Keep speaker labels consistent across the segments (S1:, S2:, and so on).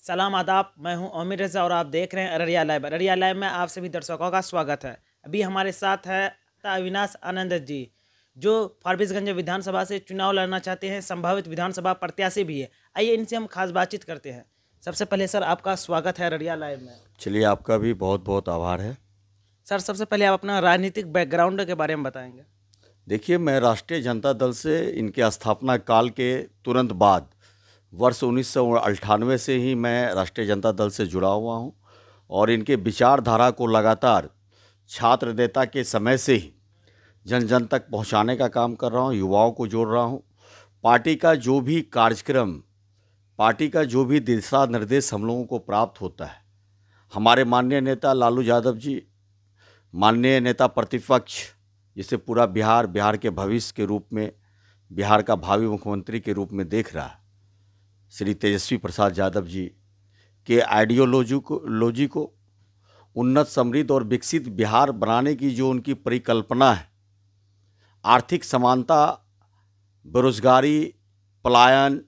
S1: सलाम आदाब। मैं हूं ओमिर रज़ा और आप देख रहे हैं अररिया लाइव। अररिया लाइव में आप सभी दर्शकों का स्वागत है। अभी हमारे साथ है अविनाश आनंद जी, जो फारबिसगंज विधानसभा से चुनाव लड़ना चाहते हैं, संभावित विधानसभा प्रत्याशी भी है। आइए इनसे हम खास बातचीत करते हैं। सबसे पहले सर, आपका स्वागत है अररिया लाइव में।
S2: चलिए, आपका भी बहुत बहुत आभार है।
S1: सर, सबसे पहले आप अपना राजनीतिक बैकग्राउंड के बारे में बताएंगे।
S2: देखिए, मैं राष्ट्रीय जनता दल से इनके स्थापना काल के तुरंत बाद वर्ष 1998 से ही मैं राष्ट्रीय जनता दल से जुड़ा हुआ हूं और इनके विचारधारा को लगातार छात्र नेता के समय से ही जन जन तक पहुंचाने का काम कर रहा हूं, युवाओं को जोड़ रहा हूं। पार्टी का जो भी कार्यक्रम, पार्टी का जो भी दिशा निर्देश हम लोगों को प्राप्त होता है, हमारे माननीय नेता लालू यादव जी, माननीय नेता प्रतिपक्ष, जिसे पूरा बिहार के भविष्य के रूप में, बिहार का भावी मुख्यमंत्री के रूप में देख रहा है, श्री तेजस्वी प्रसाद यादव जी के आइडियोलॉजी को उन्नत, समृद्ध और विकसित बिहार बनाने की जो उनकी परिकल्पना है, आर्थिक समानता, बेरोजगारी, पलायन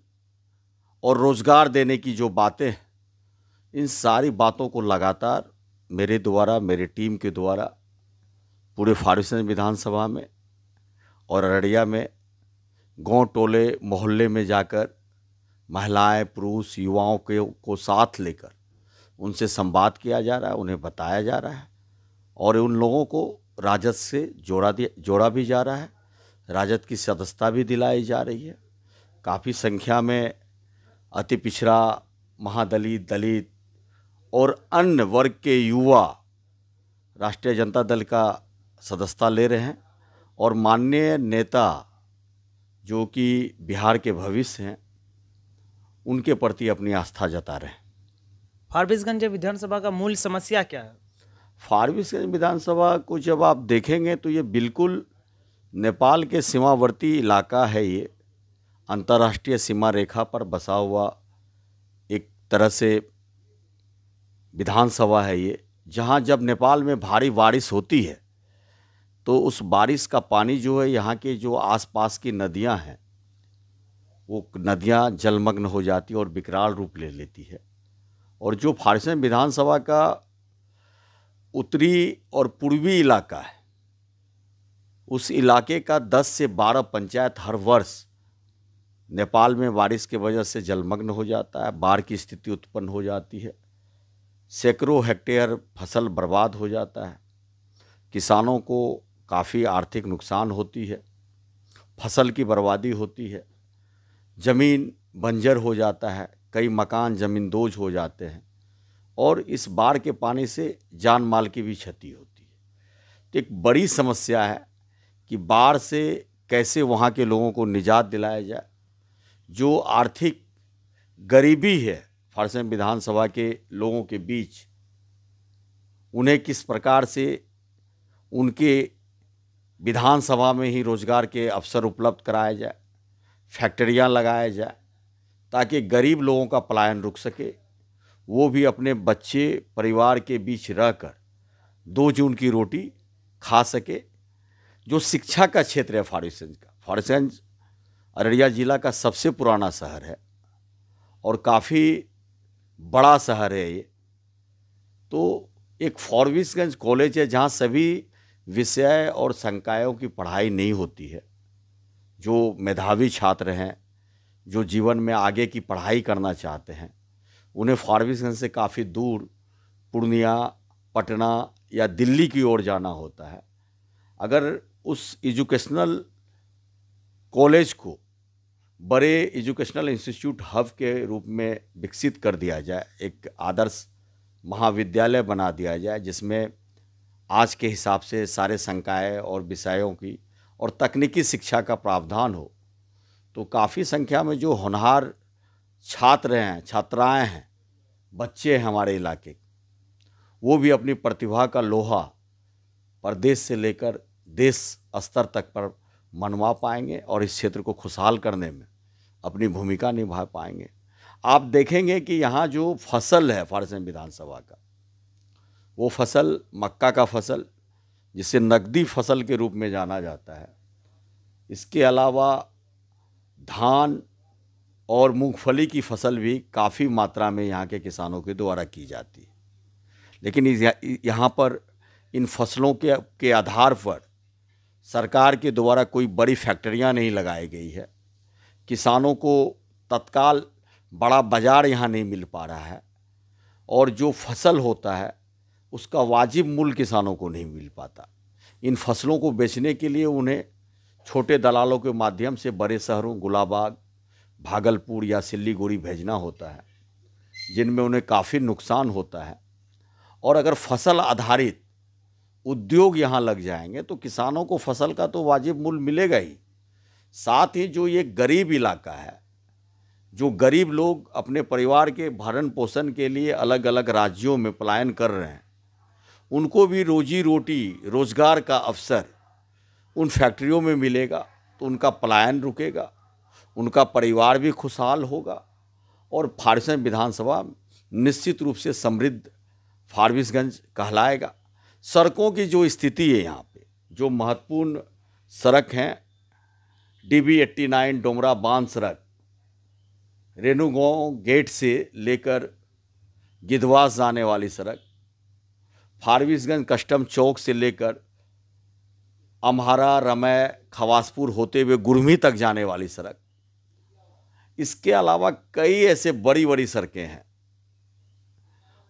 S2: और रोजगार देने की जो बातें हैं, इन सारी बातों को लगातार मेरे द्वारा, मेरे टीम के द्वारा पूरे फारबिसगंज विधानसभा में और अररिया में गांव, टोले, मोहल्ले में जाकर महिलाएं, पुरुष, युवाओं को साथ लेकर उनसे संवाद किया जा रहा है, उन्हें बताया जा रहा है और उन लोगों को राजद से जोड़ा भी जा रहा है। राजद की सदस्यता भी दिलाई जा रही है। काफ़ी संख्या में अति पिछड़ा, महादलित, दलित और अन्य वर्ग के युवा राष्ट्रीय जनता दल का सदस्यता ले रहे हैं और माननीय नेता जो कि बिहार के भविष्य हैं, उनके प्रति अपनी आस्था जता रहे हैं।
S1: फारबिसगंज विधानसभा का मूल समस्या क्या है?
S2: फारबिसगंज विधानसभा को जब आप देखेंगे तो ये बिल्कुल नेपाल के सीमावर्ती इलाका है। ये अंतर्राष्ट्रीय सीमा रेखा पर बसा हुआ एक तरह से विधानसभा है ये, जहाँ जब नेपाल में भारी बारिश होती है तो उस बारिश का पानी जो है, यहाँ के जो आसपास की नदियाँ हैं, वो नदियाँ जलमग्न हो जाती है और विकराल रूप ले लेती है। और जो फारबिसगंज विधानसभा का उत्तरी और पूर्वी इलाका है, उस इलाके का 10 से 12 पंचायत हर वर्ष नेपाल में बारिश के वजह से जलमग्न हो जाता है, बाढ़ की स्थिति उत्पन्न हो जाती है, सैकड़ों हेक्टेयर फसल बर्बाद हो जाता है, किसानों को काफ़ी आर्थिक नुकसान होती है, फसल की बर्बादी होती है, ज़मीन बंजर हो जाता है, कई मकान ज़मींदोज हो जाते हैं और इस बाढ़ के पानी से जान माल की भी क्षति होती है। तो एक बड़ी समस्या है कि बाढ़ से कैसे वहाँ के लोगों को निजात दिलाया जाए। जो आर्थिक गरीबी है फारबिसगंज विधानसभा के लोगों के बीच, उन्हें किस प्रकार से उनके विधानसभा में ही रोजगार के अवसर उपलब्ध कराया जाए, फैक्ट्रियाँ लगाया जाए, ताकि गरीब लोगों का पलायन रुक सके, वो भी अपने बच्चे परिवार के बीच रहकर 2 जून की रोटी खा सके। जो शिक्षा का क्षेत्र है फारबिसगंज का, फारबिसगंज अररिया जिला का सबसे पुराना शहर है और काफ़ी बड़ा शहर है ये। तो एक फारबिसगंज कॉलेज है जहाँ सभी विषय और संकायों की पढ़ाई नहीं होती है। जो मेधावी छात्र हैं, जो जीवन में आगे की पढ़ाई करना चाहते हैं, उन्हें फारबिसगंज से काफ़ी दूर पूर्णिया, पटना या दिल्ली की ओर जाना होता है। अगर उस एजुकेशनल कॉलेज को बड़े एजुकेशनल इंस्टीट्यूट हब के रूप में विकसित कर दिया जाए, एक आदर्श महाविद्यालय बना दिया जाए, जिसमें आज के हिसाब से सारे संकाय और विषयों की और तकनीकी शिक्षा का प्रावधान हो, तो काफ़ी संख्या में जो होनहार छात्र हैं, छात्राएं हैं, बच्चे हैं हमारे इलाके, वो भी अपनी प्रतिभा का लोहा प्रदेश से लेकर देश स्तर तक पर मनवा पाएंगे और इस क्षेत्र को खुशहाल करने में अपनी भूमिका निभा पाएंगे। आप देखेंगे कि यहाँ जो फसल है फारबिसगंज विधानसभा का, वो फसल मक्का का फसल, जिसे नकदी फसल के रूप में जाना जाता है। इसके अलावा धान और मूंगफली की फसल भी काफ़ी मात्रा में यहाँ के किसानों के द्वारा की जाती है। लेकिन यहाँ पर इन फसलों के आधार पर सरकार के द्वारा कोई बड़ी फैक्ट्रियाँ नहीं लगाई गई है। किसानों को तत्काल बड़ा बाज़ार यहाँ नहीं मिल पा रहा है, और जो फसल होता है उसका वाजिब मूल्य किसानों को नहीं मिल पाता। इन फसलों को बेचने के लिए उन्हें छोटे दलालों के माध्यम से बड़े शहरों गुलाबाग, भागलपुर या सिल्लीगुड़ी भेजना होता है, जिनमें उन्हें काफ़ी नुकसान होता है। और अगर फसल आधारित उद्योग यहाँ लग जाएंगे तो किसानों को फसल का तो वाजिब मूल्य मिलेगा ही, साथ ही जो ये गरीब इलाका है, जो गरीब लोग अपने परिवार के भरण पोषण के लिए अलग अलग राज्यों में पलायन कर रहे हैं, उनको भी रोजी रोटी, रोजगार का अवसर उन फैक्ट्रियों में मिलेगा, तो उनका पलायन रुकेगा, उनका परिवार भी खुशहाल होगा, और फारबिसगंज विधानसभा निश्चित रूप से समृद्ध फारबिसगंज कहलाएगा। सड़कों की जो स्थिति है यहाँ पे, जो महत्वपूर्ण सड़क हैं, DB 89 डोमरा बांध सड़क, रेणुगांव गेट से लेकर गिद्धवास जाने वाली सड़क, फारबिसगंज कस्टम चौक से लेकर अम्हारा, रमै, खवासपुर होते हुए गुरमी तक जाने वाली सड़क, इसके अलावा कई ऐसे बड़ी बड़ी सड़कें हैं।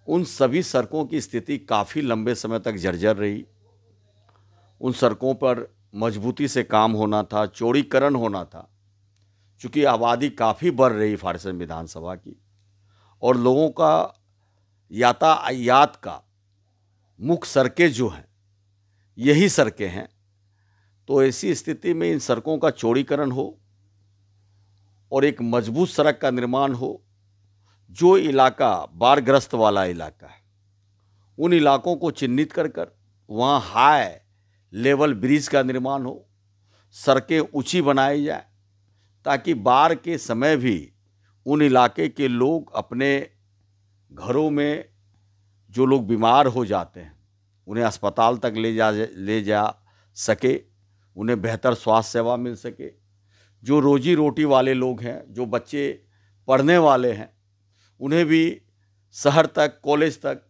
S2: उन सभी सड़कों की स्थिति काफ़ी लंबे समय तक जर्जर रही। उन सड़कों पर मजबूती से काम होना था, चौड़ीकरण होना था, चूँकि आबादी काफ़ी बढ़ रही फारबिसगंज विधानसभा की, और लोगों का यातायात का मुख्य सड़कें जो हैं यही सड़कें हैं। तो ऐसी स्थिति में इन सड़कों का चौड़ीकरण हो और एक मजबूत सड़क का निर्माण हो। जो इलाका बाढ़ग्रस्त वाला इलाका है, उन इलाकों को चिन्हित कर वहाँ हाई लेवल ब्रिज का निर्माण हो, सड़कें ऊंची बनाई जाए, ताकि बाढ़ के समय भी उन इलाके के लोग अपने घरों में, जो लोग बीमार हो जाते हैं, उन्हें अस्पताल तक ले जा सके, उन्हें बेहतर स्वास्थ्य सेवा मिल सके। जो रोजी रोटी वाले लोग हैं, जो बच्चे पढ़ने वाले हैं, उन्हें भी शहर तक, कॉलेज तक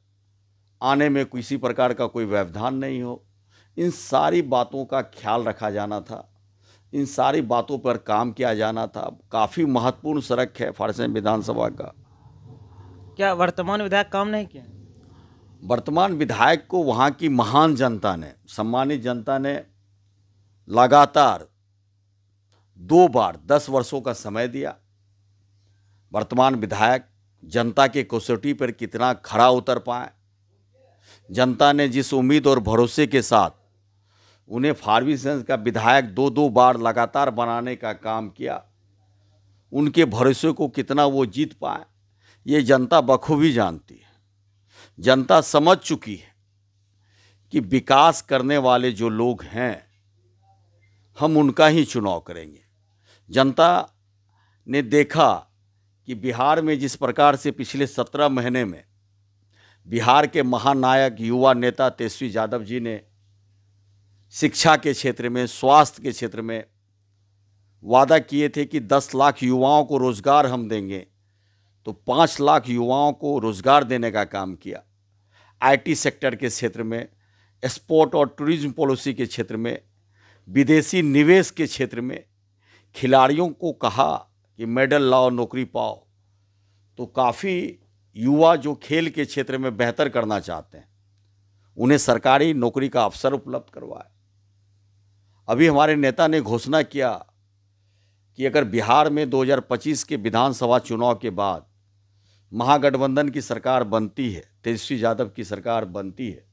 S2: आने में किसी प्रकार का कोई व्यवधान नहीं हो। इन सारी बातों का ख्याल रखा जाना था, इन सारी बातों पर काम किया जाना था। काफ़ी महत्वपूर्ण सड़क है फारबिसगंज विधानसभा का।
S1: क्या वर्तमान विधायक काम नहीं किया?
S2: वर्तमान विधायक को वहाँ की महान जनता ने, सम्मानित जनता ने लगातार 2 बार 10 वर्षों का समय दिया। वर्तमान विधायक जनता के कसौटी पर कितना खरा उतर पाए, जनता ने जिस उम्मीद और भरोसे के साथ उन्हें फारबिसगंज का विधायक 2-2 बार लगातार बनाने का काम किया, उनके भरोसे को कितना वो जीत पाए, ये जनता बखूबी जानती है। जनता समझ चुकी है कि विकास करने वाले जो लोग हैं, हम उनका ही चुनाव करेंगे। जनता ने देखा कि बिहार में जिस प्रकार से पिछले 17 महीने में बिहार के महानायक युवा नेता तेजस्वी यादव जी ने शिक्षा के क्षेत्र में, स्वास्थ्य के क्षेत्र में वादा किए थे कि 10 लाख युवाओं को रोजगार हम देंगे, तो 5 लाख युवाओं को रोजगार देने का काम किया। IT सेक्टर के क्षेत्र में, स्पोर्ट और टूरिज्म पॉलिसी के क्षेत्र में, विदेशी निवेश के क्षेत्र में खिलाड़ियों को कहा कि मेडल लाओ, नौकरी पाओ। तो काफ़ी युवा जो खेल के क्षेत्र में बेहतर करना चाहते हैं, उन्हें सरकारी नौकरी का अवसर उपलब्ध करवाए। अभी हमारे नेता ने घोषणा किया कि अगर बिहार में 2025 के विधानसभा चुनाव के बाद महागठबंधन की सरकार बनती है, तेजस्वी यादव की सरकार बनती है,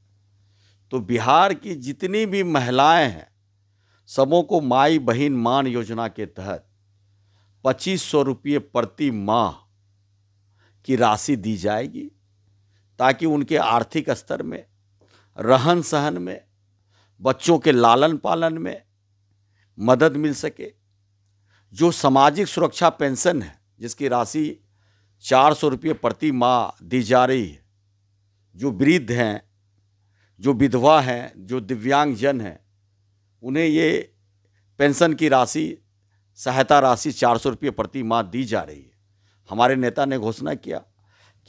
S2: तो बिहार की जितनी भी महिलाएं हैं, सबों को माई बहन मान योजना के तहत 2500 रुपये प्रति माह की राशि दी जाएगी, ताकि उनके आर्थिक स्तर में, रहन सहन में, बच्चों के लालन पालन में मदद मिल सके। जो सामाजिक सुरक्षा पेंशन है, जिसकी राशि 400 रुपये प्रति माह दी जा रही है, जो वृद्ध हैं, जो विधवा हैं, जो दिव्यांगजन हैं, उन्हें ये पेंशन की राशि सहायता राशि 400 रुपये प्रति माह दी जा रही है। हमारे नेता ने घोषणा किया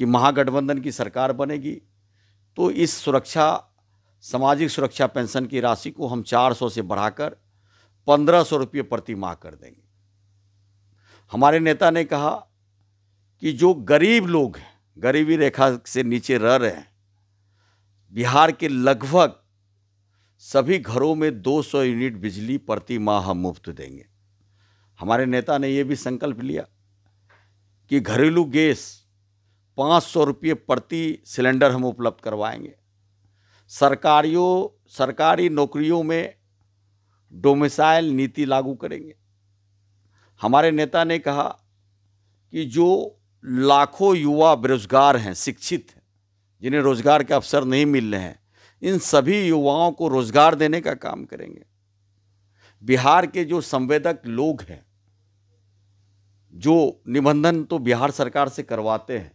S2: कि महागठबंधन की सरकार बनेगी तो इस सामाजिक सुरक्षा पेंशन की राशि को हम 400 से बढ़ाकर 1500 रुपये प्रति माह कर देंगे। हमारे नेता ने कहा कि जो गरीब लोग हैं, गरीबी रेखा से नीचे रह रहे हैं, बिहार के लगभग सभी घरों में 200 यूनिट बिजली प्रति माह हम मुफ्त देंगे। हमारे नेता ने यह भी संकल्प लिया कि घरेलू गैस 500 रुपये प्रति सिलेंडर हम उपलब्ध करवाएंगे। सरकारी नौकरियों में डोमिसाइल नीति लागू करेंगे। हमारे नेता ने कहा कि जो लाखों युवा बेरोजगार हैं, शिक्षित हैं, जिन्हें रोजगार के अवसर नहीं मिल रहे हैं, इन सभी युवाओं को रोजगार देने का काम करेंगे। बिहार के जो संवेदक लोग हैं, जो निबंधन तो बिहार सरकार से करवाते हैं,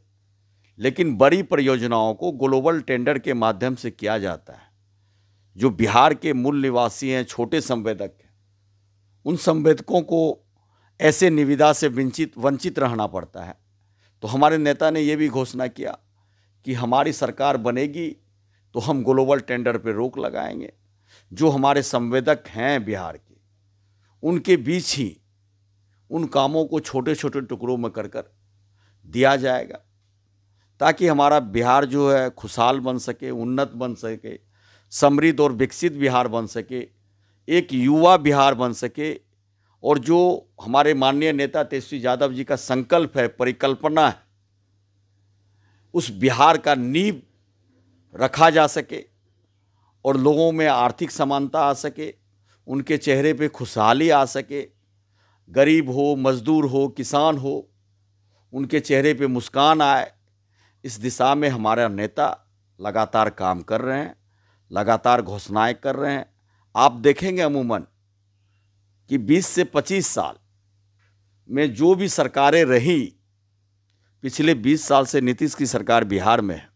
S2: लेकिन बड़ी परियोजनाओं को ग्लोबल टेंडर के माध्यम से किया जाता है। जो बिहार के मूल निवासी हैं, छोटे संवेदक हैं, उन संवेदकों को ऐसे निविदा से वंचित रहना पड़ता है। तो हमारे नेता ने यह भी घोषणा किया कि हमारी सरकार बनेगी तो हम ग्लोबल टेंडर पर रोक लगाएंगे। जो हमारे संवेदक हैं बिहार के, उनके बीच ही उन कामों को छोटे छोटे टुकड़ों में कर दिया जाएगा, ताकि हमारा बिहार जो है खुशहाल बन सके, उन्नत बन सके, समृद्ध और विकसित बिहार बन सके, एक युवा बिहार बन सके। और जो हमारे माननीय नेता तेजस्वी यादव जी का संकल्प है, परिकल्पना है, उस बिहार का नींव रखा जा सके और लोगों में आर्थिक समानता आ सके, उनके चेहरे पे खुशहाली आ सके। गरीब हो, मजदूर हो, किसान हो, उनके चेहरे पे मुस्कान आए। इस दिशा में हमारा नेता लगातार काम कर रहे हैं, लगातार घोषणाएं कर रहे हैं। आप देखेंगे अमूमन कि 20 से 25 साल में जो भी सरकारें रही, पिछले 20 साल से नीतीश की सरकार बिहार में है,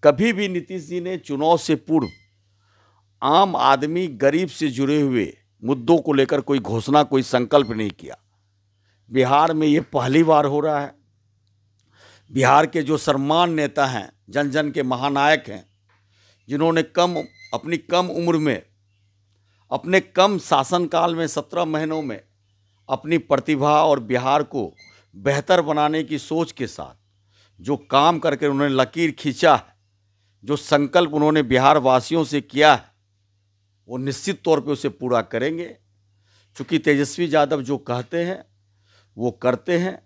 S2: कभी भी नीतीश जी ने चुनाव से पूर्व आम आदमी, गरीब से जुड़े हुए मुद्दों को लेकर कोई घोषणा, कोई संकल्प नहीं किया। बिहार में ये पहली बार हो रहा है। बिहार के जो सम्मान नेता हैं, जन जन के महानायक हैं, जिन्होंने अपनी कम उम्र में, अपने कम शासनकाल में 17 महीनों में अपनी प्रतिभा और बिहार को बेहतर बनाने की सोच के साथ जो काम करके उन्होंने लकीर खींचा है, जो संकल्प उन्होंने बिहार वासियों से किया है, वो निश्चित तौर पे उसे पूरा करेंगे। क्योंकि तेजस्वी यादव जो कहते हैं वो करते हैं।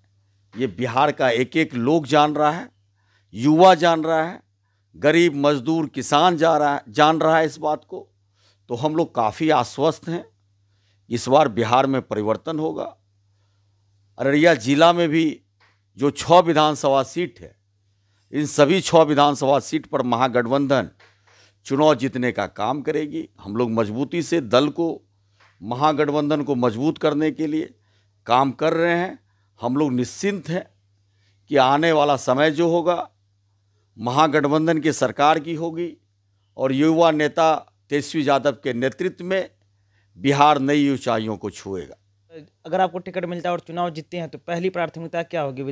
S2: ये बिहार का एक एक लोग जान रहा है, युवा जान रहा है, गरीब, मजदूर, किसान जान रहा है इस बात को। तो हम लोग काफ़ी आश्वस्त हैं, इस बार बिहार में परिवर्तन होगा। अररिया जिला में भी जो 6 विधानसभा सीट है, इन सभी 6 विधानसभा सीट पर महागठबंधन चुनाव जीतने का काम करेगी। हम लोग मजबूती से दल को, महागठबंधन को मजबूत करने के लिए काम कर रहे हैं। हम लोग निश्चिंत हैं कि आने वाला समय जो होगा महागठबंधन की सरकार की होगी और युवा नेता तेजस्वी यादव के नेतृत्व में बिहार नई ऊंचाइयों को छुएगा।
S1: अगर आपको टिकट मिलता है और चुनाव जीतते हैं तो पहली प्राथमिकता क्या होगी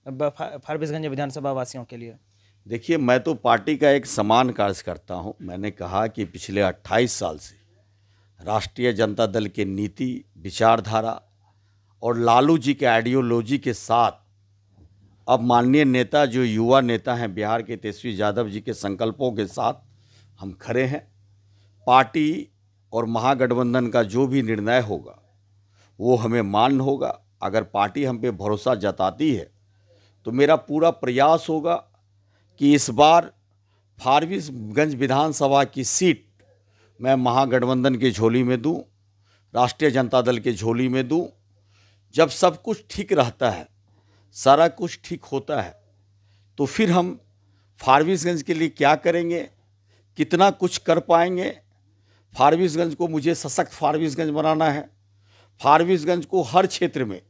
S1: फारबिसगंज विधानसभा वासियों के लिए?
S2: देखिए, मैं तो पार्टी का एक समान कार्य करता हूं। मैंने कहा कि पिछले 28 साल से राष्ट्रीय जनता दल के नीति, विचारधारा और लालू जी के आइडियोलॉजी के साथ अब माननीय नेता, जो युवा नेता हैं बिहार के, तेजस्वी यादव जी के संकल्पों के साथ हम खड़े हैं। पार्टी और महागठबंधन का जो भी निर्णय होगा वो हमें मान्य होगा। अगर पार्टी हम पे भरोसा जताती है तो मेरा पूरा प्रयास होगा कि इस बार फारबिसगंज विधानसभा की सीट मैं महागठबंधन की झोली में दूं, राष्ट्रीय जनता दल के झोली में दूं। जब सब कुछ ठीक रहता है, सारा कुछ ठीक होता है, तो फिर हम फारबिसगंज के लिए क्या करेंगे, कितना कुछ कर पाएंगे। फारबिसगंज को मुझे सशक्त फारबिसगंज बनाना है। फारबिसगंज को हर क्षेत्र में,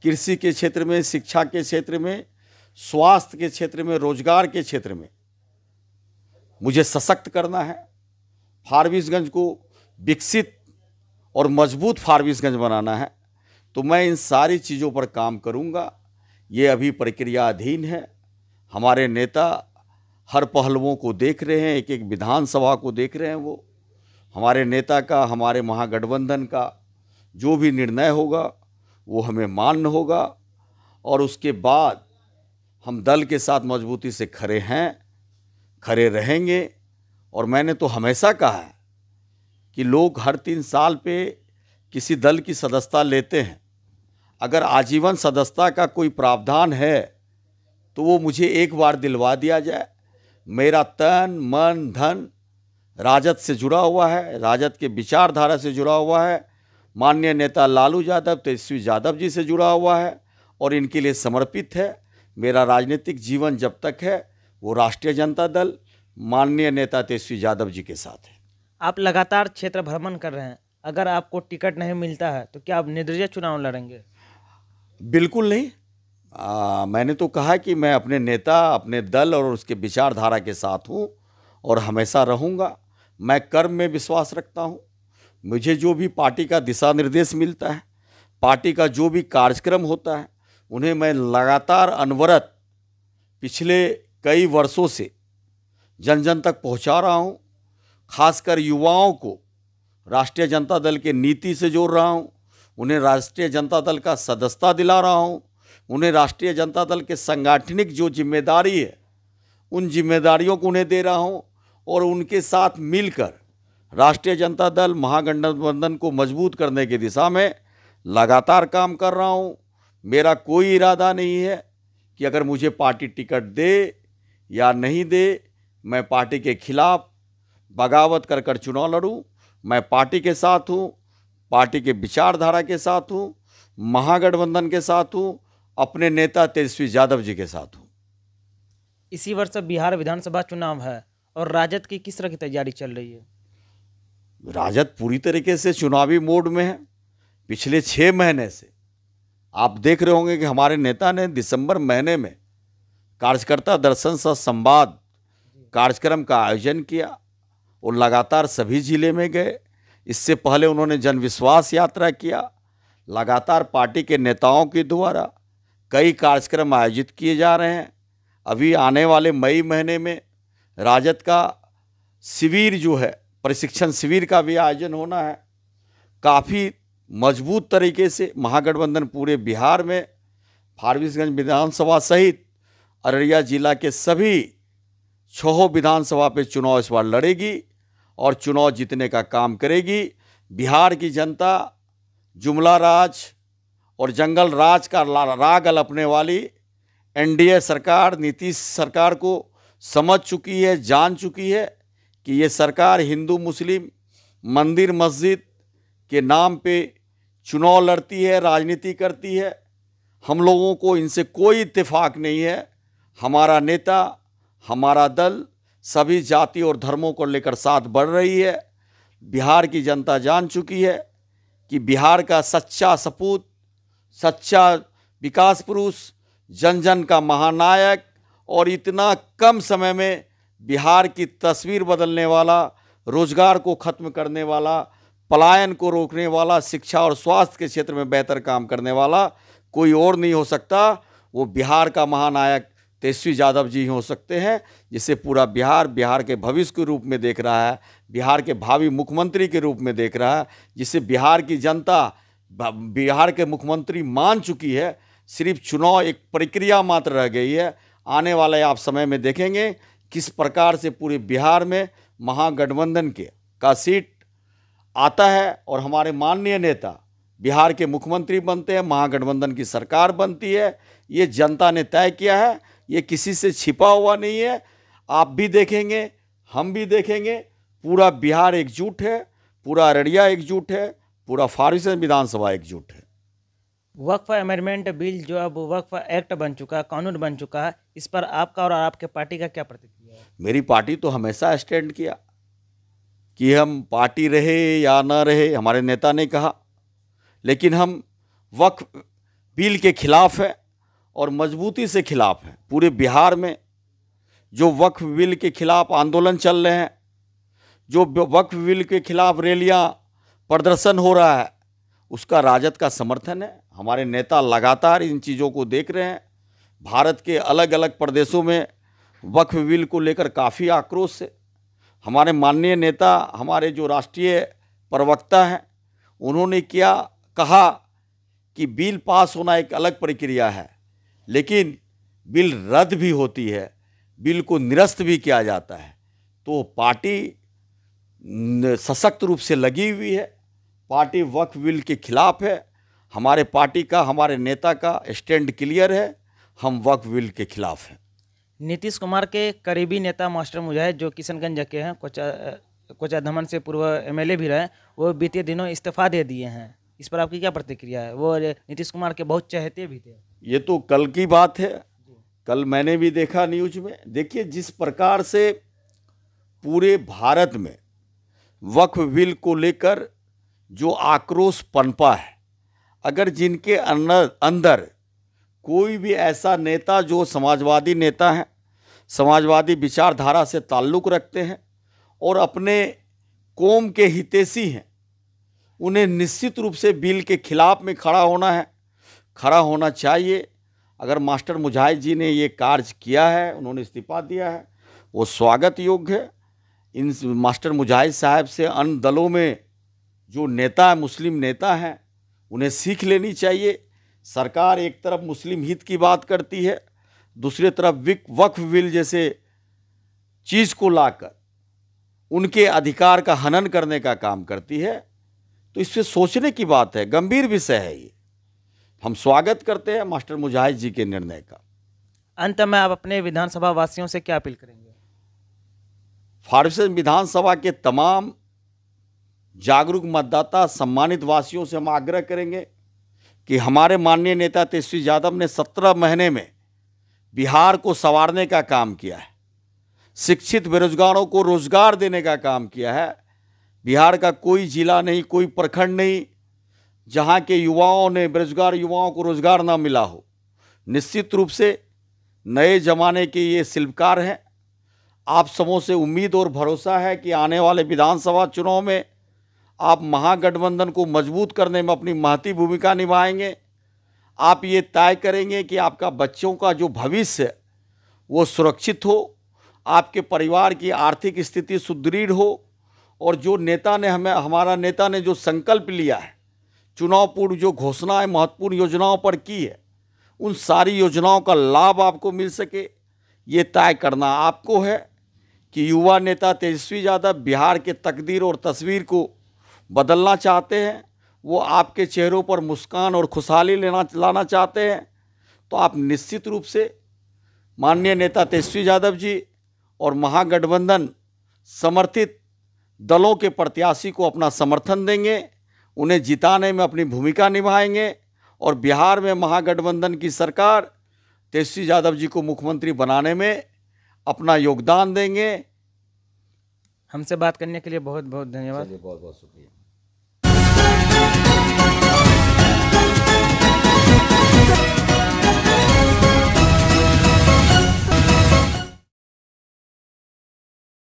S2: कृषि के क्षेत्र में, शिक्षा के क्षेत्र में, स्वास्थ्य के क्षेत्र में, रोजगार के क्षेत्र में मुझे सशक्त करना है। फारबिसगंज को विकसित और मजबूत फारबिसगंज बनाना है, तो मैं इन सारी चीज़ों पर काम करूंगा। ये अभी प्रक्रियाधीन है। हमारे नेता हर पहलुओं को देख रहे हैं, एक एक विधानसभा को देख रहे हैं। वो हमारे नेता का, हमारे महागठबंधन का जो भी निर्णय होगा वो हमें मान्य होगा, और उसके बाद हम दल के साथ मजबूती से खड़े हैं, खड़े रहेंगे। और मैंने तो हमेशा कहा है कि लोग हर 3 साल पे किसी दल की सदस्यता लेते हैं। अगर आजीवन सदस्यता का कोई प्रावधान है तो वो मुझे एक बार दिलवा दिया जाए। मेरा तन मन धन राजद से जुड़ा हुआ है, राजद के विचारधारा से जुड़ा हुआ है। माननीय नेता लालू यादव, तेजस्वी यादव जी से जुड़ा हुआ है और इनके लिए समर्पित है। मेरा राजनीतिक जीवन जब तक है वो राष्ट्रीय जनता दल माननीय नेता तेजस्वी यादव जी के साथ है।
S1: आप लगातार क्षेत्र भ्रमण कर रहे हैं, अगर आपको टिकट नहीं मिलता है तो क्या आप निर्दलीय चुनाव लड़ेंगे?
S2: बिल्कुल नहीं। मैंने तो कहा कि मैं अपने नेता, अपने दल और उसके विचारधारा के साथ हूँ और हमेशा रहूँगा। मैं कर्म में विश्वास रखता हूँ। मुझे जो भी पार्टी का दिशा निर्देश मिलता है, पार्टी का जो भी कार्यक्रम होता है, उन्हें मैं लगातार अनवरत पिछले कई वर्षों से जन जन तक पहुँचा रहा हूँ। खासकर युवाओं को राष्ट्रीय जनता दल के नीति से जोड़ रहा हूँ, उन्हें राष्ट्रीय जनता दल का सदस्यता दिला रहा हूँ, उन्हें राष्ट्रीय जनता दल के सांगठनिक जो जिम्मेदारी है उन जिम्मेदारियों को उन्हें दे रहा हूँ, और उनके साथ मिलकर राष्ट्रीय जनता दल महागठबंधन को मजबूत करने की दिशा में लगातार काम कर रहा हूँ। मेरा कोई इरादा नहीं है कि अगर मुझे पार्टी टिकट दे या नहीं दे, मैं पार्टी के खिलाफ बगावत कर कर चुनाव लड़ूँ। मैं पार्टी के साथ हूँ, पार्टी के विचारधारा के साथ हूँ, महागठबंधन के साथ हूँ, अपने नेता तेजस्वी यादव जी के साथ हूँ।
S1: इसी वर्ष बिहार विधानसभा चुनाव है और राजद की किस तरह की तैयारी चल रही है?
S2: राजद पूरी तरीके से चुनावी मोड में है। पिछले 6 महीने से आप देख रहे होंगे कि हमारे नेता ने दिसंबर महीने में कार्यकर्ता दर्शन सह संवाद कार्यक्रम का आयोजन किया और लगातार सभी जिले में गए। इससे पहले उन्होंने जन विश्वास यात्रा किया। लगातार पार्टी के नेताओं के द्वारा कई कार्यक्रम आयोजित किए जा रहे हैं। अभी आने वाले मई महीने में राजद का शिविर जो है, प्रशिक्षण शिविर का भी आयोजन होना है। काफ़ी मजबूत तरीके से महागठबंधन पूरे बिहार में फारबिसगंज विधानसभा सहित अररिया जिला के सभी 6 विधानसभा पे चुनाव इस बार लड़ेगी और चुनाव जीतने का काम करेगी। बिहार की जनता जुमला राज और जंगल राज का राग अलपने वाली एनडीए सरकार, नीतीश सरकार को समझ चुकी है, जान चुकी है कि ये सरकार हिंदू मुस्लिम मंदिर मस्जिद के नाम पे चुनाव लड़ती है, राजनीति करती है। हम लोगों को इनसे कोई इत्तेफाक नहीं है। हमारा नेता, हमारा दल सभी जाति और धर्मों को लेकर साथ बढ़ रही है। बिहार की जनता जान चुकी है कि बिहार का सच्चा सपूत, सच्चा विकास पुरुष, जन जन का महानायक और इतना कम समय में बिहार की तस्वीर बदलने वाला, रोजगार को खत्म करने वाला, पलायन को रोकने वाला, शिक्षा और स्वास्थ्य के क्षेत्र में बेहतर काम करने वाला कोई और नहीं हो सकता। वो बिहार का महानायक तेजस्वी यादव जी हो सकते हैं, जिसे पूरा बिहार बिहार के भविष्य के रूप में देख रहा है, बिहार के भावी मुख्यमंत्री के रूप में देख रहा है, जिसे बिहार की जनता बिहार के मुख्यमंत्री मान चुकी है। सिर्फ चुनाव एक प्रक्रिया मात्र रह गई है। आने वाले आप समय में देखेंगे किस प्रकार से पूरे बिहार में महागठबंधन का सीट आता है और हमारे माननीय नेता बिहार के मुख्यमंत्री बनते हैं, महागठबंधन की सरकार बनती है। ये जनता ने तय किया है, ये किसी से छिपा हुआ नहीं है। आप भी देखेंगे, हम भी देखेंगे, पूरा बिहार एकजुट है, पूरा अररिया एकजुट है, पूरा फारबिसगंज विधानसभा एकजुट है।
S1: वक्फ अमेंडमेंट बिल जो अब वक्फ एक्ट बन चुका है, कानून बन चुका है, इस पर आपका और आपके पार्टी का क्या प्रतिक्रिया है?
S2: मेरी पार्टी तो हमेशा स्टैंड किया कि हम पार्टी रहे या ना रहे, हमारे नेता ने कहा, लेकिन हम वक्फ बिल के खिलाफ है और मजबूती से खिलाफ है। पूरे बिहार में जो वक्फ बिल के खिलाफ आंदोलन चल रहे हैं, जो वक्फ बिल के खिलाफ रैलियां प्रदर्शन हो रहा है, उसका राजद का समर्थन है। हमारे नेता लगातार इन चीज़ों को देख रहे हैं। भारत के अलग अलग प्रदेशों में वक्फ बिल को लेकर काफ़ी आक्रोश है। हमारे माननीय नेता, हमारे जो राष्ट्रीय प्रवक्ता हैं, उन्होंने क्या कहा कि बिल पास होना एक अलग प्रक्रिया है, लेकिन बिल रद्द भी होती है, बिल को निरस्त भी किया जाता है। तो पार्टी सशक्त रूप से लगी हुई है, पार्टी वक्फ बिल के खिलाफ है। हमारे पार्टी का, हमारे नेता का स्टैंड क्लियर है, हम वक्फ बिल के खिलाफ हैं।
S1: नीतीश कुमार के करीबी नेता मास्टर मुजाहिद, जो किशनगंज के हैं, कोचा धमन से पूर्व एमएलए भी रहे, वो बीते दिनों इस्तीफा दे दिए हैं। इस पर आपकी क्या प्रतिक्रिया है? वो नीतीश कुमार के बहुत चहेते भी थे।
S2: ये तो कल की बात है, कल मैंने भी देखा न्यूज में। देखिए, जिस प्रकार से पूरे भारत में वक्फ बिल को लेकर जो आक्रोश पनपा है, अगर जिनके अंदर कोई भी ऐसा नेता जो समाजवादी नेता हैं, समाजवादी विचारधारा से ताल्लुक़ रखते हैं और अपने कौम के हितैषी हैं, उन्हें निश्चित रूप से बिल के खिलाफ में खड़ा होना है, खड़ा होना चाहिए। अगर मास्टर मुजाहिद जी ने ये कार्य किया है, उन्होंने इस्तीफा दिया है, वो स्वागत योग्य है। इन मास्टर मुजाहिद साहब से अन्य दलों में जो नेता है, मुस्लिम नेता हैं, उन्हें सीख लेनी चाहिए। सरकार एक तरफ मुस्लिम हित की बात करती है, दूसरी तरफ वक्फ बिल जैसे चीज़ को लाकर उनके अधिकार का हनन करने का काम करती है। तो इस पे सोचने की बात है, गंभीर विषय है ये। हम स्वागत करते हैं मास्टर मुजाहिद जी के निर्णय का।
S1: अंत में आप अपने विधानसभा वासियों से क्या अपील करेंगे?
S2: फारबिसगंज विधानसभा के तमाम जागरूक मतदाता, सम्मानित वासियों से हम आग्रह करेंगे कि हमारे माननीय नेता तेजस्वी यादव ने 17 महीने में बिहार को संवारने का काम किया है, शिक्षित बेरोजगारों को रोजगार देने का काम किया है। बिहार का कोई जिला नहीं, कोई प्रखंड नहीं जहां के युवाओं ने, बेरोजगार युवाओं को रोजगार ना मिला हो। निश्चित रूप से नए जमाने के ये शिल्पकार हैं। आप सबों से उम्मीद और भरोसा है कि आने वाले विधानसभा चुनाव में आप महागठबंधन को मजबूत करने में अपनी महती भूमिका निभाएंगे। आप ये तय करेंगे कि आपका बच्चों का जो भविष्य है वो सुरक्षित हो, आपके परिवार की आर्थिक स्थिति सुदृढ़ हो, और जो नेता ने हमारा नेता ने जो संकल्प लिया है, चुनाव पूर्व जो घोषणाएं महत्वपूर्ण योजनाओं पर की है, उन सारी योजनाओं का लाभ आपको मिल सके, ये तय करना आपको है कि युवा नेता तेजस्वी यादव बिहार के तकदीर और तस्वीर को बदलना चाहते हैं, वो आपके चेहरों पर मुस्कान और खुशहाली लाना चाहते हैं। तो आप निश्चित रूप से माननीय नेता तेजस्वी यादव जी और महागठबंधन समर्थित दलों के प्रत्याशी को अपना समर्थन देंगे, उन्हें जिताने में अपनी भूमिका निभाएंगे और बिहार में महागठबंधन की सरकार तेजस्वी यादव जी को मुख्यमंत्री बनाने में अपना योगदान देंगे।
S1: हमसे बात करने के लिए बहुत बहुत धन्यवाद।
S2: बहुत बहुत शुक्रिया।